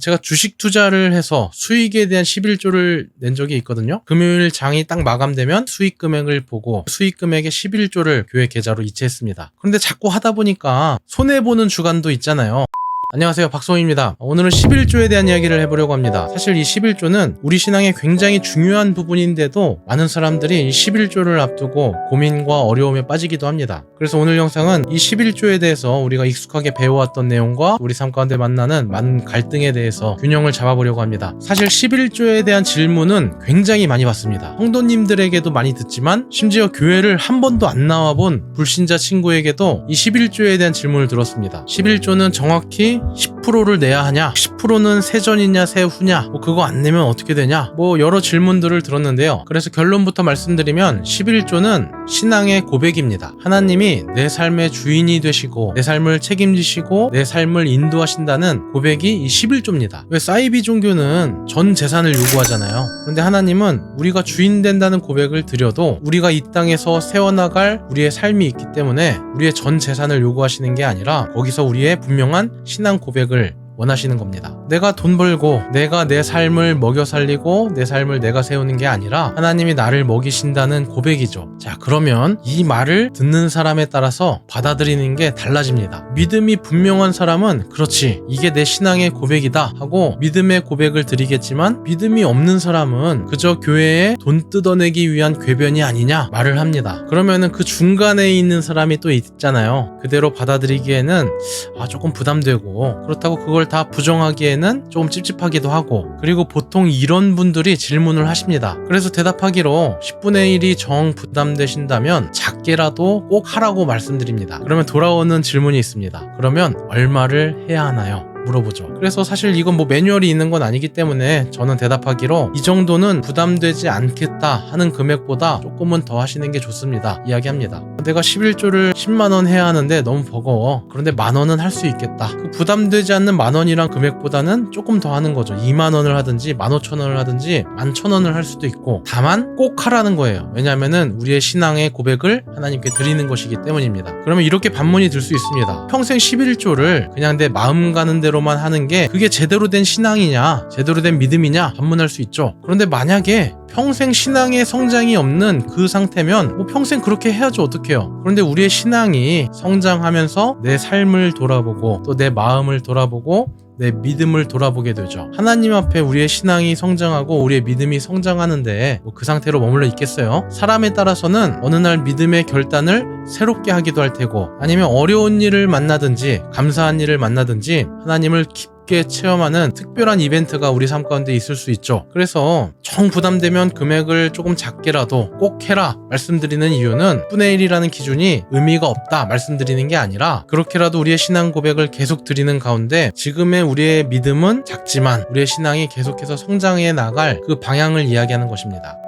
제가 주식 투자를 해서 수익에 대한 11조를 낸 적이 있거든요. 금요일 장이 딱 마감되면 수익 금액을 보고 수익 금액의 11조를 교회 계좌로 이체했습니다. 그런데 자꾸 하다 보니까 손해보는 주간도 있잖아요. 안녕하세요, 박성희입니다. 오늘은 11조에 대한 이야기를 해보려고 합니다. 사실 이 11조는 우리 신앙에 굉장히 중요한 부분인데도 많은 사람들이 이 11조를 앞두고 고민과 어려움에 빠지기도 합니다. 그래서 오늘 영상은 이 11조에 대해서 우리가 익숙하게 배워왔던 내용과 우리 삶 가운데 만나는 많은 갈등에 대해서 균형을 잡아보려고 합니다. 사실 11조에 대한 질문은 굉장히 많이 받습니다. 성도님들에게도 많이 듣지만 심지어 교회를 한 번도 안 나와본 불신자 친구에게도 이 11조에 대한 질문을 들었습니다. 11조는 정확히 10%를 내야 하냐? 10%는 세전이냐 세후냐? 그거 안 내면 어떻게 되냐? 여러 질문들을 들었는데요. 그래서 결론부터 말씀드리면 11조는 신앙의 고백입니다. 하나님이 내 삶의 주인이 되시고 내 삶을 책임지시고 내 삶을 인도하신다는 고백이 이 11조입니다. 왜 사이비 종교는 전 재산을 요구하잖아요. 그런데 하나님은 우리가 주인 된다는 고백을 드려도 우리가 이 땅에서 세워나갈 우리의 삶이 있기 때문에 우리의 전 재산을 요구하시는 게 아니라 거기서 우리의 분명한 신앙 고백을 원하시는 겁니다. 내가 돈 벌고 내가 내 삶을 먹여 살리고 내 삶을 내가 세우는 게 아니라 하나님이 나를 먹이신다는 고백이죠. 자, 그러면 이 말을 듣는 사람에 따라서 받아들이는 게 달라집니다. 믿음이 분명한 사람은 그렇지, 이게 내 신앙의 고백이다 하고 믿음의 고백을 드리겠지만, 믿음이 없는 사람은 그저 교회에 돈 뜯어내기 위한 궤변이 아니냐 말을 합니다. 그러면은 그 중간에 있는 사람이 또 있잖아요. 그대로 받아들이기에는 조금 부담되고, 그렇다고 그걸 다 부정하기에는 조금 찝찝하기도 하고, 그리고 보통 이런 분들이 질문을 하십니다. 그래서 대답하기로 10분의 1이 정 부담되신다면 작게라도 꼭 하라고 말씀드립니다. 그러면 돌아오는 질문이 있습니다. 그러면 얼마를 해야 하나요? 물어보죠. 그래서 사실 이건 매뉴얼이 있는 건 아니기 때문에 저는 대답하기로 이 정도는 부담되지 않겠다 하는 금액보다 조금은 더 하시는 게 좋습니다 이야기합니다. 내가 11조를 10만원 해야 하는데 너무 버거워. 그런데 만원은 할 수 있겠다. 그 부담되지 않는 만원이란 금액보다는 조금 더 하는 거죠. 2만원을 하든지 15,000원을 하든지 11,000원을 할 수도 있고, 다만 꼭 하라는 거예요. 왜냐하면 우리의 신앙의 고백을 하나님께 드리는 것이기 때문입니다. 그러면 이렇게 반문이 들 수 있습니다. 평생 11조를 그냥 내 마음 가는 대로 만 하는 게 그게 제대로 된 신앙이냐, 제대로 된 믿음이냐 반문할 수 있죠. 그런데 만약에 평생 신앙의 성장이 없는 그 상태면 평생 그렇게 해야지 어떡해요. 그런데 우리의 신앙이 성장하면서 내 삶을 돌아보고 또 내 마음을 돌아보고 내 믿음을 돌아보게 되죠. 하나님 앞에 우리의 신앙이 성장하고 우리의 믿음이 성장하는데 그 상태로 머물러 있겠어요? 사람에 따라서는 어느 날 믿음의 결단을 새롭게 하기도 할 테고, 아니면 어려운 일을 만나든지 감사한 일을 만나든지 하나님을 깊게 체험하는 특별한 이벤트가 우리 삶 가운데 있을 수 있죠. 그래서 정 부담되면 금액을 조금 작게라도 꼭 해라 말씀드리는 이유는 10분의 1이라는 기준이 의미가 없다 말씀드리는 게 아니라, 그렇게라도 우리의 신앙 고백을 계속 드리는 가운데 지금의 우리의 믿음은 작지만 우리의 신앙이 계속해서 성장해 나갈 그 방향을 이야기하는 것입니다.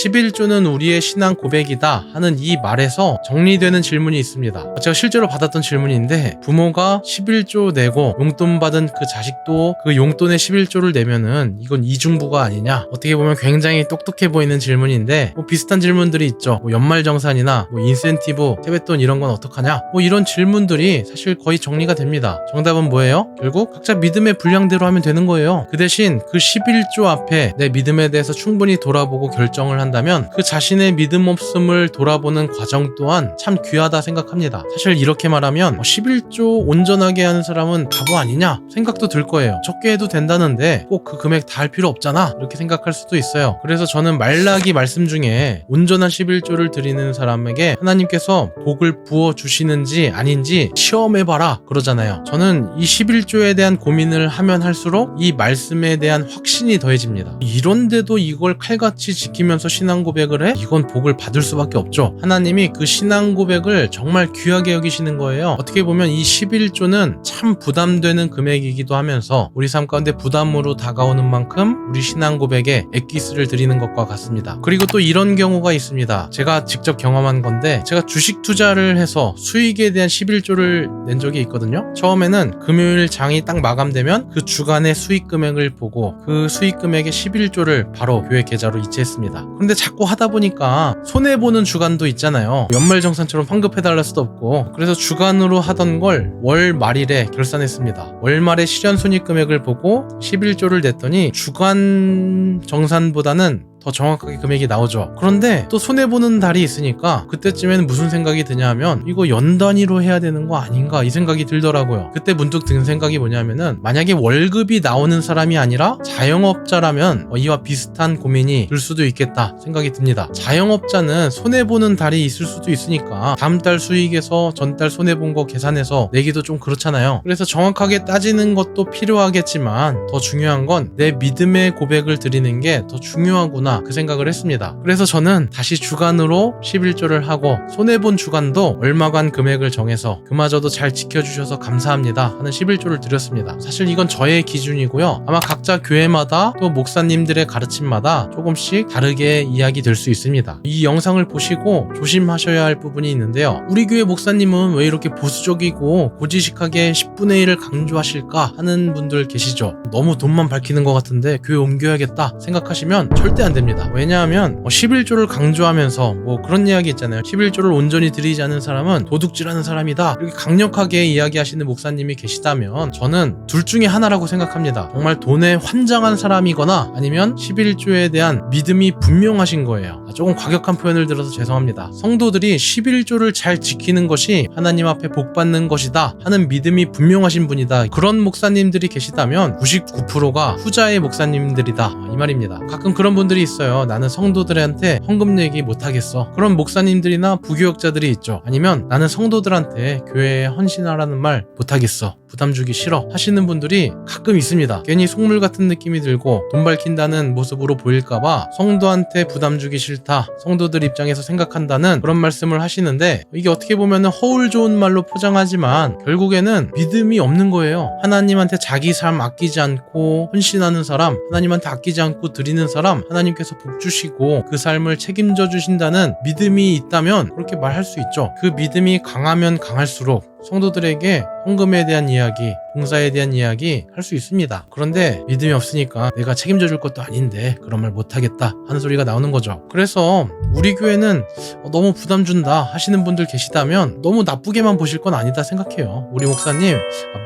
11조는 우리의 신앙 고백이다 하는 이 말에서 정리되는 질문이 있습니다. 제가 실제로 받았던 질문인데, 부모가 11조 내고 용돈 받은 그 자식도 그 용돈의 11조를 내면은 이건 이중부가 아니냐? 어떻게 보면 굉장히 똑똑해 보이는 질문인데 비슷한 질문들이 있죠. 연말정산이나 인센티브, 세뱃돈 이런 건 어떡하냐? 이런 질문들이 사실 거의 정리가 됩니다. 정답은 뭐예요? 결국 각자 믿음의 분량대로 하면 되는 거예요. 그 대신 그 11조 앞에 내 믿음에 대해서 충분히 돌아보고 결정을 한다면 그 자신의 믿음 없음을 돌아보는 과정 또한 참 귀하다 생각합니다. 사실 이렇게 말하면 11조 온전하게 하는 사람은 바보 아니냐 생각도 들 거예요. 적게 해도 된다는데 꼭 그 금액 다 할 필요 없잖아 이렇게 생각할 수도 있어요. 그래서 저는 말라기 말씀 중에 온전한 11조를 드리는 사람에게 하나님께서 복을 부어주시는지 아닌지 시험해봐라 그러잖아요. 저는 이 11조에 대한 고민을 하면 할수록 이 말씀에 대한 확신이 더해집니다. 이런데도 이걸 칼같이 지키면서 신앙 고백을 해? 이건 복을 받을 수밖에 없죠. 하나님이 그 신앙 고백을 정말 귀하게 여기시는 거예요. 어떻게 보면 이 11조는 참 부담되는 금액이기도 하면서 우리 삶 가운데 부담으로 다가오는 만큼 우리 신앙 고백에 엑기스를 드리는 것과 같습니다. 그리고 또 이런 경우가 있습니다. 제가 직접 경험한 건데, 제가 주식 투자를 해서 수익에 대한 11조를 낸 적이 있거든요. 처음에는 금요일 장이 딱 마감되면 그 주간의 수익 금액을 보고 그 수익 금액의 11조를 바로 교회 계좌로 이체했습니다. 그런데 자꾸 하다 보니까 손해보는 주간도 있잖아요. 연말정산처럼 환급해달랄 수도 없고, 그래서 주간으로 하던 걸 월 말일에 결산했습니다. 월 말에 실현 손익금액을 보고 11조를 냈더니 주간 정산보다는 더 정확하게 금액이 나오죠. 그런데 또 손해보는 달이 있으니까 그때쯤에는 무슨 생각이 드냐면 이거 연 단위로 해야 되는 거 아닌가 이 생각이 들더라고요. 그때 문득 든 생각이 뭐냐면은 만약에 월급이 나오는 사람이 아니라 자영업자라면 이와 비슷한 고민이 들 수도 있겠다 생각이 듭니다. 자영업자는 손해보는 달이 있을 수도 있으니까 다음 달 수익에서 전달 손해본 거 계산해서 내기도 좀 그렇잖아요. 그래서 정확하게 따지는 것도 필요하겠지만 더 중요한 건 내 믿음의 고백을 드리는 게 더 중요하구나 그 생각을 했습니다. 그래서 저는 다시 주간으로 11조를 하고 손해본 주간도 얼마간 금액을 정해서 그마저도 잘 지켜주셔서 감사합니다 하는 11조를 드렸습니다. 사실 이건 저의 기준이고요. 아마 각자 교회마다 또 목사님들의 가르침마다 조금씩 다르게 이야기 될 수 있습니다. 이 영상을 보시고 조심하셔야 할 부분이 있는데요. 우리 교회 목사님은 왜 이렇게 보수적이고 고지식하게 10분의 1을 강조하실까 하는 분들 계시죠. 너무 돈만 밝히는 것 같은데 교회 옮겨야겠다 생각하시면 절대 안 됩니다. 왜냐하면 11조를 강조하면서 그런 이야기 있잖아요. 11조를 온전히 드리지 않는 사람은 도둑질하는 사람이다. 이렇게 강력하게 이야기하시는 목사님이 계시다면 저는 둘 중에 하나라고 생각합니다. 정말 돈에 환장한 사람이거나 아니면 11조에 대한 믿음이 분명하신 거예요. 조금 과격한 표현을 들어서 죄송합니다. 성도들이 11조를 잘 지키는 것이 하나님 앞에 복 받는 것이다 하는 믿음이 분명하신 분이다. 그런 목사님들이 계시다면 99%가 후자의 목사님들이다 이 말입니다. 가끔 그런 분들이 있어요. 나는 성도들한테 헌금 얘기 못하겠어. 그런 목사님들이나 부교역자들이 있죠. 아니면 나는 성도들한테 교회에 헌신하라는 말 못하겠어. 부담 주기 싫어 하시는 분들이 가끔 있습니다. 괜히 속물 같은 느낌이 들고 돈 밝힌다는 모습으로 보일까봐 성도한테 부담 주기 싫다, 성도들 입장에서 생각한다는 그런 말씀을 하시는데 이게 어떻게 보면 허울 좋은 말로 포장하지만 결국에는 믿음이 없는 거예요. 하나님한테 자기 삶 아끼지 않고 헌신하는 사람, 하나님한테 아끼지 않고 드리는 사람 하나님께서 복 주시고 그 삶을 책임져 주신다는 믿음이 있다면 그렇게 말할 수 있죠. 그 믿음이 강하면 강할수록 성도들에게 헌금에 대한 이야기, 봉사에 대한 이야기 할 수 있습니다. 그런데 믿음이 없으니까 내가 책임져 줄 것도 아닌데 그런 말 못하겠다 하는 소리가 나오는 거죠. 그래서 우리 교회는 너무 부담 준다 하시는 분들 계시다면 너무 나쁘게만 보실 건 아니다 생각해요. 우리 목사님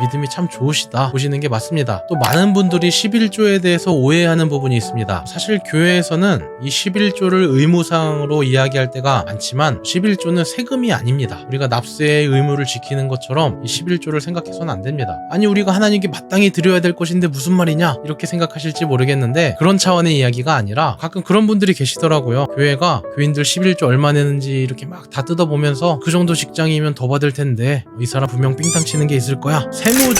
믿음이 참 좋으시다 보시는 게 맞습니다. 또 많은 분들이 11조에 대해서 오해하는 부분이 있습니다. 사실 교회에서는 이 11조를 의무사항으로 이야기할 때가 많지만 11조는 세금이 아닙니다. 우리가 납세의 의무를 지키는 것처럼 이 11조를 생각해서는 안 됩니다. 아니 우리가 하나님께 마땅히 드려야 될 것인데 무슨 말이냐 이렇게 생각하실지 모르겠는데 그런 차원의 이야기가 아니라 가끔 그런 분들이 계시더라고요. 교회가 교인들 11조 얼마 내는지 이렇게 막 다 뜯어보면서 그 정도 직장이면 더 받을 텐데 이 사람 분명 삥땅 치는 게 있을 거야.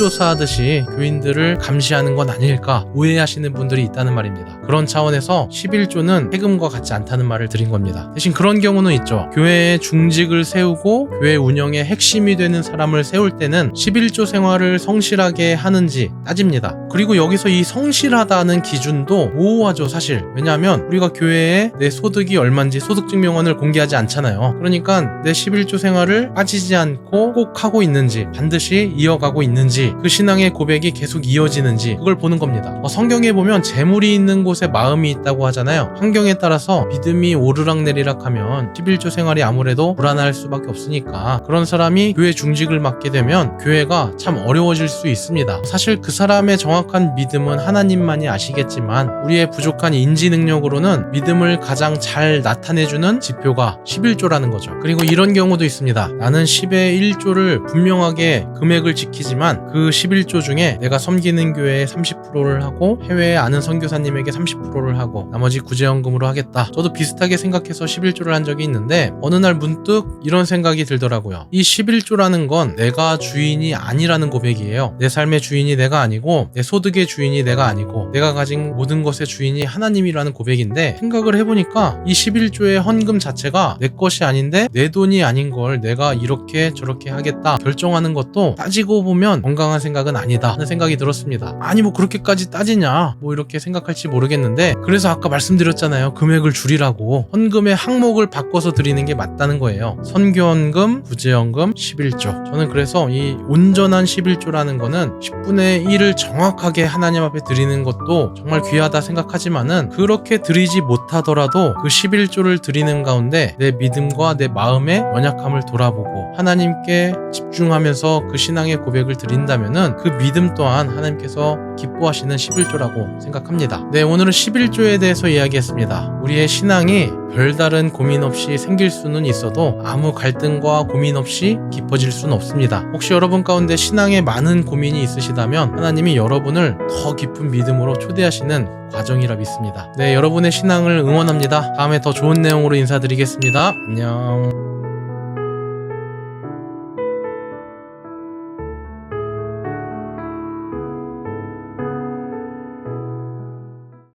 세무조사하듯이 교인들을 감시하는 건 아닐까 오해하시는 분들이 있다는 말입니다. 그런 차원에서 11조는 세금과 같지 않다는 말을 드린 겁니다. 대신 그런 경우는 있죠. 교회의 중직을 세우고 교회 운영의 핵심이 되는 사람을 세울 때는 11조 생활을 성실하게 하는지 따집니다. 그리고 여기서 이 성실하다는 기준도 모호하죠 사실. 왜냐하면 우리가 교회에 내 소득이 얼마인지 소득증명원을 공개하지 않잖아요. 그러니까 내 11조 생활을 빠지지 않고 꼭 하고 있는지 반드시 이어가고 있는지 그 신앙의 고백이 계속 이어지는지 그걸 보는 겁니다. 성경에 보면 재물이 있는 곳에 마음이 있다고 하잖아요. 환경에 따라서 믿음이 오르락내리락 하면 11조 생활이 아무래도 불안할 수밖에 없으니까 그런 사람이 교회 중직을 맡게 되면 교회가 참 어려워질 수 있습니다. 사실 그 사람의 정확한 믿음은 하나님만이 아시겠지만 우리의 부족한 인지 능력으로는 믿음을 가장 잘 나타내주는 지표가 11조라는 거죠. 그리고 이런 경우도 있습니다. 나는 10의 1조를 분명하게 금액을 지키지만 그 11조 중에 내가 섬기는 교회에 30%를 하고 해외에 아는 선교사님에게 30%를 하고 나머지 구제연금으로 하겠다. 저도 비슷하게 생각해서 11조를 한 적이 있는데 어느 날 문득 이런 생각이 들더라고요. 이 11조라는 건 내가 주인이 아니라는 고백이에요. 내 삶의 주인이 내가 아니고 내 소득의 주인이 내가 아니고 내가 가진 모든 것의 주인이 하나님이라는 고백인데 생각을 해보니까 이 11조의 헌금 자체가 내 것이 아닌데 내 돈이 아닌 걸 내가 이렇게 저렇게 하겠다 결정하는 것도 따지고 보면 건강한 생각은 아니다 하는 생각이 들었습니다. 아니 그렇게까지 따지냐 이렇게 생각할지 모르겠는데 그래서 아까 말씀드렸잖아요. 금액을 줄이라고. 헌금의 항목을 바꿔서 드리는 게 맞다는 거예요. 선교헌금, 구제헌금, 11조. 저는 그래서 이 온전한 11조라는 드린다는 거는 10분의 1을 정확하게 하나님 앞에 드리는 것도 정말 귀하다 생각하지만은, 그렇게 드리지 못하더라도 그 11조를 드리는 가운데 내 믿음과 내 마음의 연약함을 돌아보고 하나님께 집중하면서 그 신앙의 고백을 드린다면은 그 믿음 또한 하나님께서 기뻐하시는 11조라고 생각합니다. 네, 오늘은 11조에 대해서 이야기했습니다. 우리의 신앙이 별다른 고민 없이 생길 수는 있어도 아무 갈등과 고민 없이 깊어질 수는 없습니다. 혹시 여러분 가운데 신앙에 많은 고민이 있으시다면 하나님이 여러분을 더 깊은 믿음으로 초대하시는 과정이라 믿습니다. 네, 여러분의 신앙을 응원합니다. 다음에 더 좋은 내용으로 인사드리겠습니다. 안녕.